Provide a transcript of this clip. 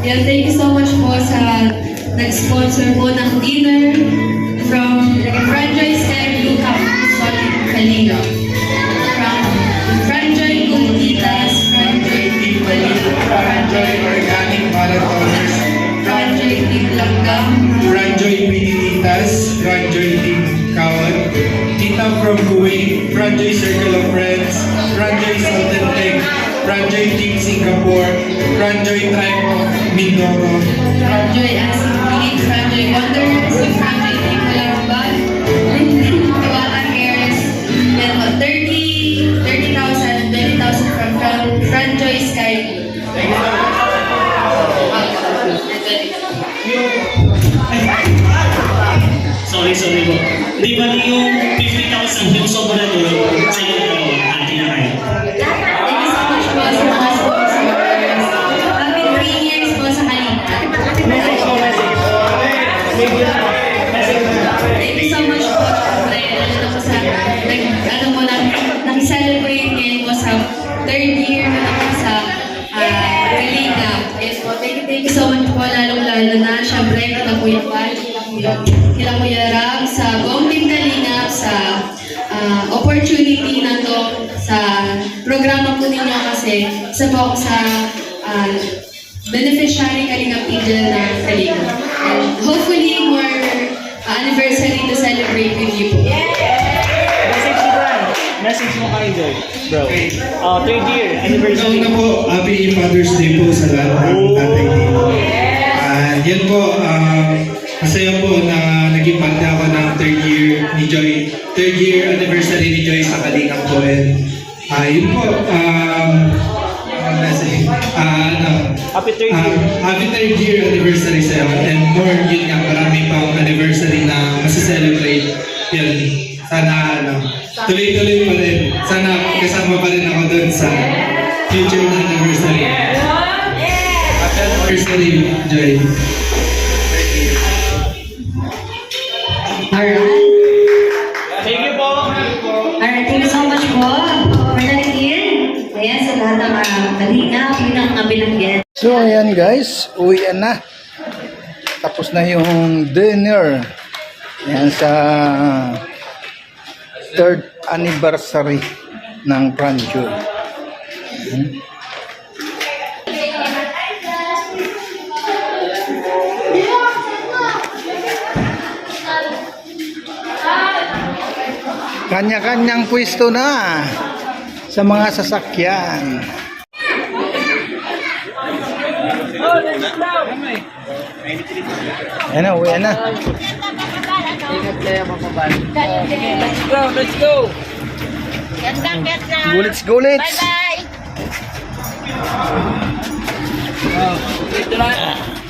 Yan, thank you so much po sa nag-sponsor po ng dinner from Franjoy Step Solid Kalinga. From Franjoy Kumititas, Franjoy Team Kalinga, Franjoy Organic Marathoners, Franjoy Team Langgam, Franjoy Pinititas, Franjoy Team Kawan, Tita from Kuwait, Franjoy Circle of Friends, Franjoy Sultan Tech, Franjoy Team Singapore, Franjoy Tribe of Mindoro, Franjoy Asipin, Franjoy Wanderers, Franjoy Team Malarban, Tuwata Cares, and 30,000, 20,000 from Franjoy Sky. Sorry po. Di ba yung 50,000 yung sobra doon sa inyo dalawa at tinakain? Thank you so much po sa mga sponsors. Happy 3 years po sa Kalinga. Message. Thank you so much po. Lalo po sa, nakiselebrate ngayon po sa 3rd year na po sa Kalinga. Yes po, thank you so much po, lalong-lalo na, syempre, kita po yung kila Kuya Ram sa buong Team Kalinga sa opportunity na to sa programa po ninyo kasi isa po ako sa beneficiary Kalinga Pidel na Kalinga. And hopefully more anniversary to celebrate with you po. Message mo kay Joy, bro. 3rd year anniversary. Una po, Happy Father's Day po sa lahat ng tatay dito. Yan po, masaya po na naging parte ako ng 3rd year ni Joy, 3rd year anniversary ni Joy sa Kalinga po. And yun po, Happy 3rd year. Happy 3rd year anniversary sa'yo. And more, yun nga, marami pang anniversary na masaselebrate. Yun, sana tuloy-tuloy pa rin. Sana kasama pa rin ako doon sa future na anniversary. Happy anniversary, Joy. Alright. Thank you po. Alright, thank you so much po. For that year, ayan sa lahat ng Kalinga, pinang binanggit. So ayan guys, uwian na. Tapos na yung dinner. Ayan sa 3rd anniversary ng Franjoy. Kanya-kanyang pwesto na sa mga sasakyan. Ayan na, uwi na. Let's go. Gulits, gulits. Bye-bye.